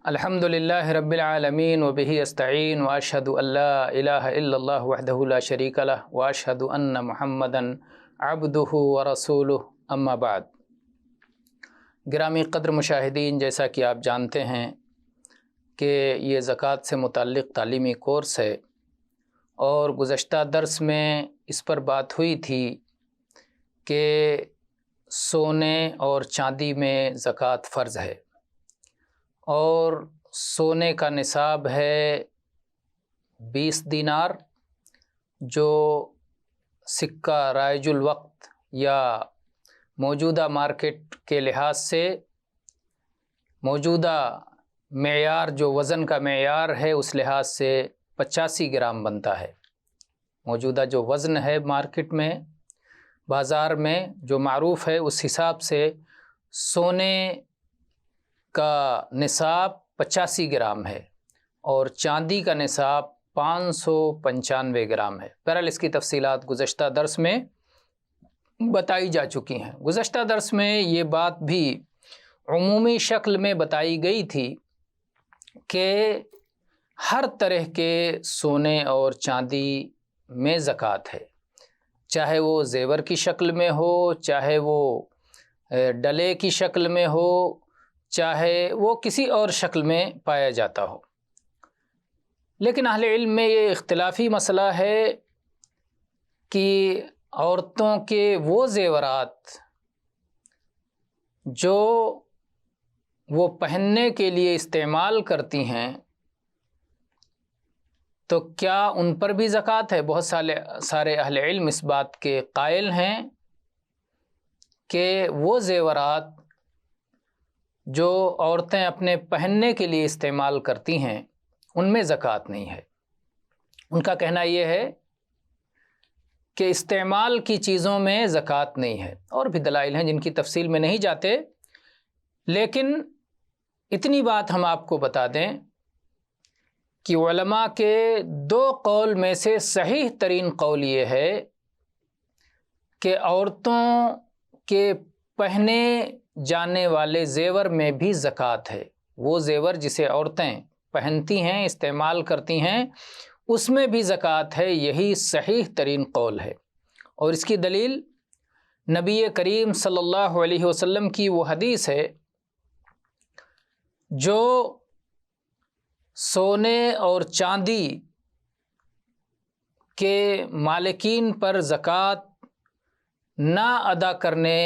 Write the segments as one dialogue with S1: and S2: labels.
S1: الحمدللہ رب العالمین وبہ استعین واشہد ان لا الہ الا اللہ وحدہ لا شریک لہ واشہد ان محمدا عبدہ ورسولہ اما بعد۔ گرامی قدر مشاہدین، جیسا کہ آپ جانتے ہیں کہ یہ زکوٰۃ سے متعلق تعلیمی کورس ہے اور گزشتہ درس میں اس پر بات ہوئی تھی کہ سونے اور چاندی میں زکوٰۃ فرض ہے اور سونے کا نصاب ہے 20 دینار، جو سکہ رائج الوقت یا موجودہ مارکیٹ کے لحاظ سے موجودہ معیار، جو وزن کا معیار ہے اس لحاظ سے 85 گرام بنتا ہے۔ موجودہ جو وزن ہے مارکیٹ میں، بازار میں جو معروف ہے، اس حساب سے سونے کا نصاب 85 گرام ہے اور چاندی کا نصاب 595 گرام ہے۔ بہرحال اس کی تفصیلات گزشتہ درس میں بتائی جا چکی ہیں۔ گزشتہ درس میں یہ بات بھی عمومی شکل میں بتائی گئی تھی کہ ہر طرح کے سونے اور چاندی میں زکوٰۃ ہے، چاہے وہ زیور کی شکل میں ہو، چاہے وہ ڈلے کی شکل میں ہو، چاہے وہ کسی اور شکل میں پایا جاتا ہو۔ لیکن اہل علم میں یہ اختلافی مسئلہ ہے کہ عورتوں کے وہ زیورات جو وہ پہننے کے لیے استعمال کرتی ہیں، تو کیا ان پر بھی زکوٰۃ ہے؟ بہت سارے اہل علم اس بات کے قائل ہیں کہ وہ زیورات جو عورتیں اپنے پہننے کے لیے استعمال کرتی ہیں ان میں زکوٰۃ نہیں ہے۔ ان کا کہنا یہ ہے کہ استعمال کی چیزوں میں زکوٰۃ نہیں ہے، اور بھی دلائل ہیں جن کی تفصیل میں نہیں جاتے، لیکن اتنی بات ہم آپ کو بتا دیں کہ علماء کے 2 قول میں سے صحیح ترین قول یہ ہے کہ عورتوں کے پہنے جانے والے زیور میں بھی زکوٰۃ ہے۔ وہ زیور جسے عورتیں پہنتی ہیں، استعمال کرتی ہیں، اس میں بھی زکوٰۃ ہے۔ یہی صحیح ترین قول ہے، اور اس کی دلیل نبی کریم صلی اللہ علیہ وسلم کی وہ حدیث ہے جو سونے اور چاندی کے مالکین پر زکوٰۃ نہ ادا کرنے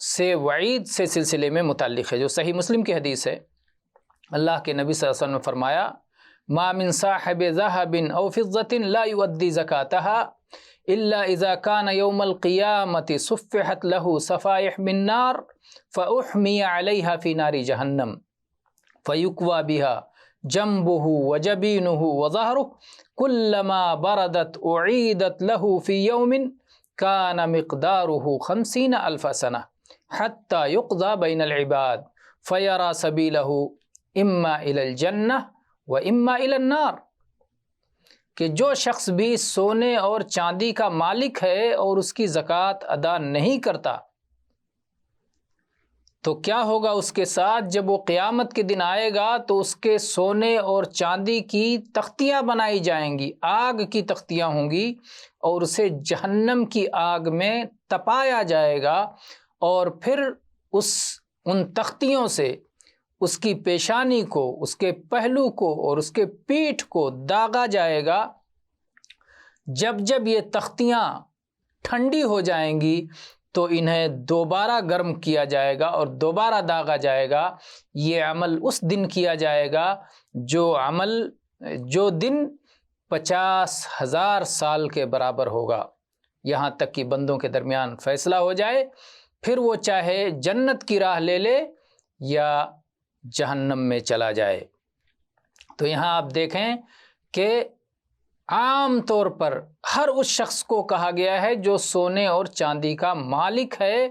S1: سے وعید سے سلسلے میں متعلق ہے، جو صحیح مسلم کی حدیث ہے۔ اللہ کے نبی صلی اللہ علیہ وسلم نے فرمایا: ما من صاحب ذهب او فضة لا يؤدي زكاتها الا اذا كان يوم القيامة صفحت له صفائح من نار فاحمي عليها في نار جهنم فيكوى بها جنبه وجبينه وظهره كلما بردت اعيدت له في يوم كان مقداره 50,000 سنة حتى يقضى بين العباد فيرى سبيله اما الى الجنة واما الى النار، کہ جو شخص بھی سونے اور چاندی کا مالک ہے اور اس کی زکوٰۃ ادا نہیں کرتا، تو کیا ہوگا اس کے ساتھ؟ جب وہ قیامت کے دن آئے گا تو اس کے سونے اور چاندی کی تختیاں بنائی جائیں گی، آگ کی تختیاں ہوں گی، اور اسے جہنم کی آگ میں تپایا جائے گا، اور پھر ان تختیوں سے اس کی پیشانی کو، اس کے پہلو کو اور اس کے پیٹھ کو داغا جائے گا۔ جب جب یہ تختیاں ٹھنڈی ہو جائیں گی تو انہیں دوبارہ گرم کیا جائے گا اور دوبارہ داغا جائے گا۔ یہ عمل اس دن کیا جائے گا جو دن 50,000 سال کے برابر ہوگا، یہاں تک کہ بندوں کے درمیان فیصلہ ہو جائے، پھر وہ چاہے جنت کی راہ لے لے یا جہنم میں چلا جائے۔ تو یہاں آپ دیکھیں کہ عام طور پر ہر اس شخص کو کہا گیا ہے جو سونے اور چاندی کا مالک ہے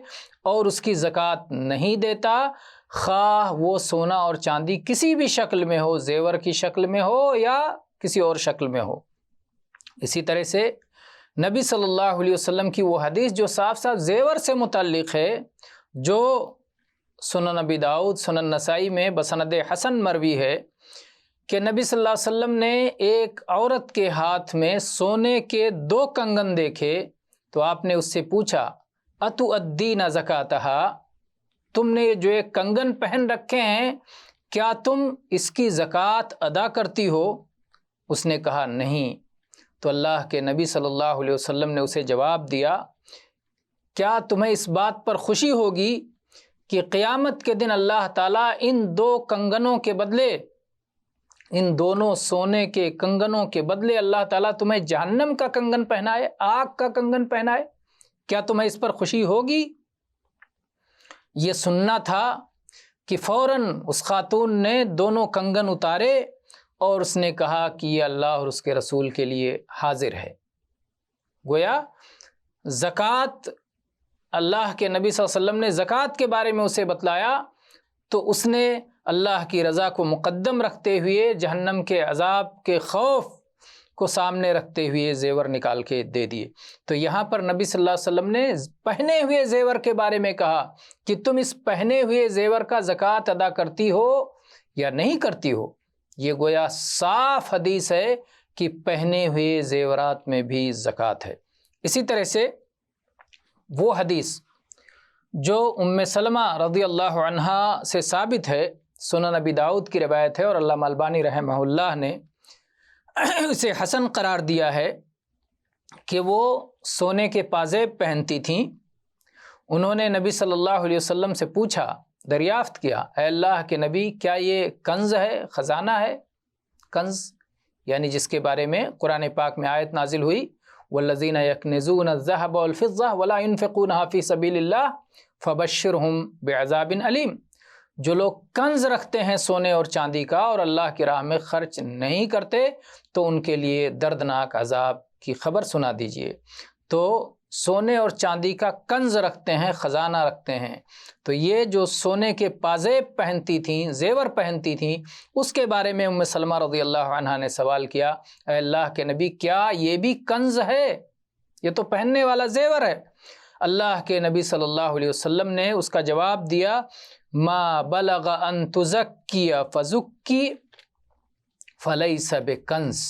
S1: اور اس کی زکوٰۃ نہیں دیتا، خواہ وہ سونا اور چاندی کسی بھی شکل میں ہو، زیور کی شکل میں ہو یا کسی اور شکل میں ہو۔ اسی طرح سے نبی صلی اللہ علیہ وسلم کی وہ حدیث جو صاف صاف زیور سے متعلق ہے، جو سنن ابی داؤد، سنن نسائی میں بسند حسن مروی ہے کہ نبی صلی اللہ علیہ وسلم نے ایک عورت کے ہاتھ میں سونے کے 2 کنگن دیکھے تو آپ نے اس سے پوچھا اتؤدین زکاتہا، تم نے جو ایک کنگن پہن رکھے ہیں کیا تم اس کی زکوٰۃ ادا کرتی ہو؟ اس نے کہا نہیں۔ تو اللہ کے نبی صلی اللہ علیہ وسلم نے اسے جواب دیا کیا تمہیں اس بات پر خوشی ہوگی کہ قیامت کے دن اللہ تعالیٰ ان 2 کنگنوں کے بدلے، ان دونوں سونے کے کنگنوں کے بدلے اللہ تعالیٰ تمہیں جہنم کا کنگن پہنائے، آگ کا کنگن پہنائے؟ کیا تمہیں اس پر خوشی ہوگی؟ یہ سننا تھا کہ فوراً اس خاتون نے دونوں کنگن اتارے اور اس نے کہا کہ یہ اللہ اور اس کے رسول کے لیے حاضر ہے۔ گویا زکوٰۃ، اللہ کے نبی صلی اللہ علیہ وسلم نے زکوٰۃ کے بارے میں اسے بتلایا تو اس نے اللہ کی رضا کو مقدم رکھتے ہوئے جہنم کے عذاب کے خوف کو سامنے رکھتے ہوئے زیور نکال کے دے دیے۔ تو یہاں پر نبی صلی اللہ علیہ وسلم نے پہنے ہوئے زیور کے بارے میں کہا کہ تم اس پہنے ہوئے زیور کا زکوٰۃ ادا کرتی ہو یا نہیں کرتی ہو۔ یہ گویا صاف حدیث ہے کہ پہنے ہوئے زیورات میں بھی زکوٰۃ ہے۔ اسی طرح سے وہ حدیث جو ام سلمہ رضی اللہ عنہا سے ثابت ہے، سنن ابی داؤد کی روایت ہے اور علامہ البانی رحمہ اللہ نے اسے حسن قرار دیا ہے کہ وہ سونے کے پازیب پہنتی تھیں۔ انہوں نے نبی صلی اللہ علیہ وسلم سے پوچھا، دریافت کیا، اے اللہ کے نبی کیا یہ کنز ہے، خزانہ ہے؟ کنز یعنی جس کے بارے میں قرآن پاک میں آیت نازل ہوئی والذین یکنزون الذهب والفضة ولا ينفقونها في سبیل اللہ فبشرهم بعذاب علیم، جو لوگ کنز رکھتے ہیں سونے اور چاندی کا اور اللہ کی راہ میں خرچ نہیں کرتے تو ان کے لیے دردناک عذاب کی خبر سنا دیجئے۔ تو سونے اور چاندی کا کنز رکھتے ہیں، خزانہ رکھتے ہیں۔ تو یہ جو سونے کے پازیب پہنتی تھیں، زیور پہنتی تھیں، اس کے بارے میں ام سلمہ رضی اللہ عنہا نے سوال کیا، اے اللہ کے نبی کیا یہ بھی کنز ہے؟ یہ تو پہننے والا زیور ہے۔ اللہ کے نبی صلی اللہ علیہ وسلم نے اس کا جواب دیا، ما بلغ ان تزکی فزکی فلیس بکنز،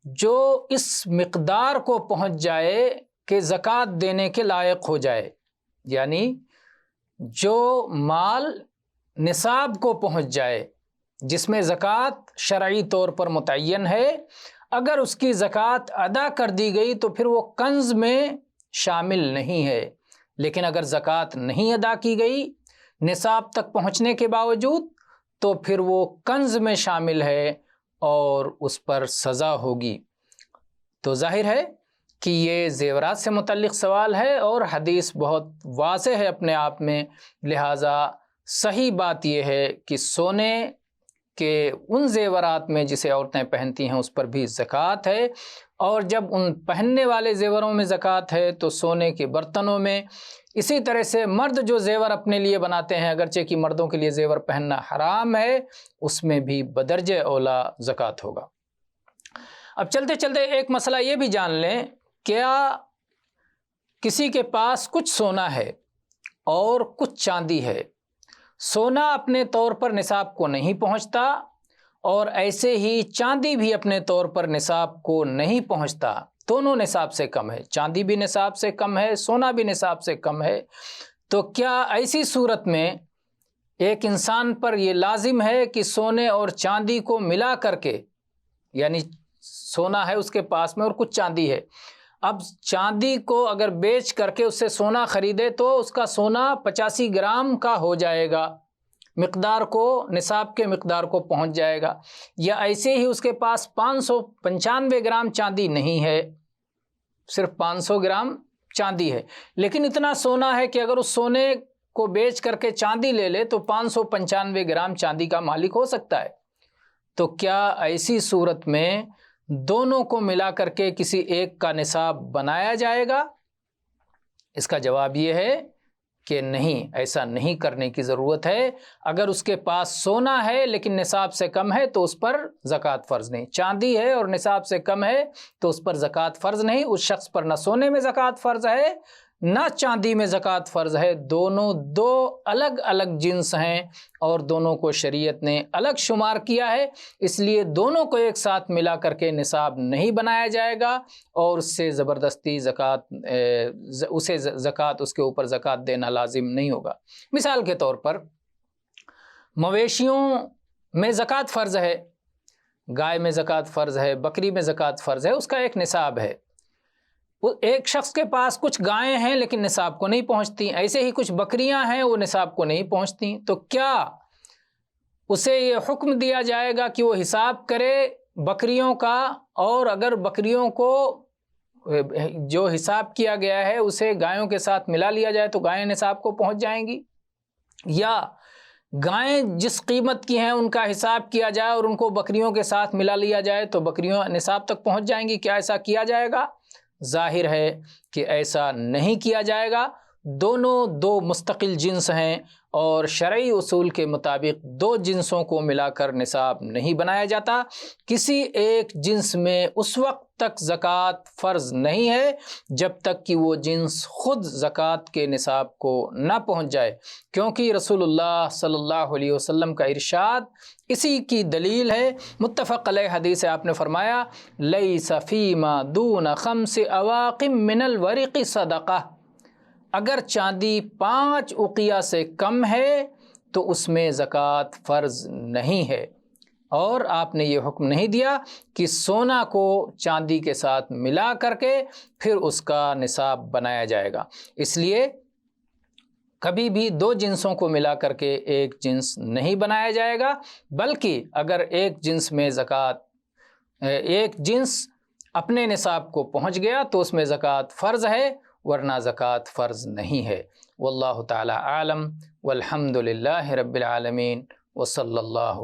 S1: جو اس مقدار کو پہنچ جائے کہ زکوٰۃ دینے کے لائق ہو جائے، یعنی جو مال نصاب کو پہنچ جائے جس میں زکوٰۃ شرعی طور پر متعین ہے، اگر اس کی زکوٰۃ ادا کر دی گئی تو پھر وہ کنز میں شامل نہیں ہے۔ لیکن اگر زکوٰۃ نہیں ادا کی گئی نصاب تک پہنچنے کے باوجود تو پھر وہ کنز میں شامل ہے اور اس پر سزا ہوگی۔ تو ظاہر ہے کہ یہ زیورات سے متعلق سوال ہے اور حدیث بہت واضح ہے اپنے آپ میں، لہٰذا صحیح بات یہ ہے کہ سونے کے ان زیورات میں جسے عورتیں پہنتی ہیں اس پر بھی زکوٰۃ ہے، اور جب ان پہننے والے زیوروں میں زکوٰۃ ہے تو سونے کے برتنوں میں، اسی طرح سے مرد جو زیور اپنے لیے بناتے ہیں، اگرچہ کہ مردوں کے لیے زیور پہننا حرام ہے، اس میں بھی بدرجہ اولا زکوٰۃ ہوگا۔ اب چلتے چلتے ایک مسئلہ یہ بھی جان لیں، کیا کسی کے پاس کچھ سونا ہے اور کچھ چاندی ہے؟ سونا اپنے طور پر نصاب کو نہیں پہنچتا اور ایسے ہی چاندی بھی اپنے طور پر نصاب کو نہیں پہنچتا، دونوں نصاب سے کم ہے، چاندی بھی نصاب سے کم ہے، سونا بھی نصاب سے کم ہے۔ تو کیا ایسی صورت میں ایک انسان پر یہ لازم ہے کہ سونے اور چاندی کو ملا کر کے، یعنی سونا ہے اس کے پاس میں اور کچھ چاندی ہے، اب چاندی کو اگر بیچ کر کے اس سے سونا خریدے تو اس کا سونا 85 گرام کا ہو جائے گا، مقدار کو، نصاب کے مقدار کو پہنچ جائے گا، یا ایسے ہی اس کے پاس 595 گرام چاندی نہیں ہے، صرف 500 گرام چاندی ہے، لیکن اتنا سونا ہے کہ اگر اس سونے کو بیچ کر کے چاندی لے لے تو 595 گرام چاندی کا مالک ہو سکتا ہے۔ تو کیا ایسی صورت میں دونوں کو ملا کر کے کسی ایک کا نصاب بنایا جائے گا؟ اس کا جواب یہ ہے کہ نہیں، ایسا نہیں کرنے کی ضرورت ہے۔ اگر اس کے پاس سونا ہے لیکن نصاب سے کم ہے تو اس پر زکوٰۃ فرض نہیں، چاندی ہے اور نصاب سے کم ہے تو اس پر زکوٰۃ فرض نہیں، اس شخص پر نہ سونے میں زکوٰۃ فرض ہے نہ چاندی میں زکوٰۃ فرض ہے، دونوں دو الگ الگ جنس ہیں اور دونوں کو شریعت نے الگ شمار کیا ہے، اس لیے دونوں کو ایک ساتھ ملا کر کے نصاب نہیں بنایا جائے گا اور اس سے زبردستی زکوٰۃ اس کے اوپر زکوٰۃ دینا لازم نہیں ہوگا۔ مثال کے طور پر مویشیوں میں زکوٰۃ فرض ہے، گائے میں زکوٰۃ فرض ہے، بکری میں زکوٰۃ فرض ہے، اس کا ایک نصاب ہے۔ ایک شخص کے پاس کچھ گائیں ہیں لیکن نصاب کو نہیں پہنچتی، ایسے ہی کچھ بکریاں ہیں وہ نصاب کو نہیں پہنچتی، تو کیا اسے یہ حکم دیا جائے گا کہ وہ حساب کرے بکریوں کا، اور اگر بکریوں کو جو حساب کیا گیا ہے اسے گایوں کے ساتھ ملا لیا جائے تو گائیں نصاب کو پہنچ جائیں گی؟ یا گائیں جس قیمت کی ہیں ان کا حساب کیا جائے اور ان کو بکریوں کے ساتھ ملا لیا جائے تو بکریوں نصاب تک پہنچ جائیں گی؟ کیا ایسا کیا جائے گا؟ ظاہر ہے کہ ایسا نہیں کیا جائے گا۔ دونوں دو مستقل جنس ہیں اور شرعی اصول کے مطابق دو جنسوں کو ملا کر نصاب نہیں بنایا جاتا۔ کسی ایک جنس میں اس وقت تک زکوٰۃ فرض نہیں ہے جب تک کہ وہ جنس خود زکوٰۃ کے نصاب کو نہ پہنچ جائے، کیونکہ رسول اللہ صلی اللہ علیہ وسلم کا ارشاد اسی کی دلیل ہے۔ متفق علیہ حدیث ہے، آپ نے فرمایا لیس فیما دون خمس اواقم من الورق صدقہ، اگر چاندی 5 اقیہ سے کم ہے تو اس میں زکوٰۃ فرض نہیں ہے، اور آپ نے یہ حکم نہیں دیا کہ سونا کو چاندی کے ساتھ ملا کر کے پھر اس کا نصاب بنایا جائے گا۔ اس لیے کبھی بھی دو جنسوں کو ملا کر کے ایک جنس نہیں بنایا جائے گا، بلکہ اگر ایک جنس میں ایک جنس اپنے نصاب کو پہنچ گیا تو اس میں زکوٰۃ فرض ہے، ورنہ زکوٰۃ فرض نہیں ہے۔ واللہ تعالی عالم، والحمد للہ رب العالمین، وصلی اللہ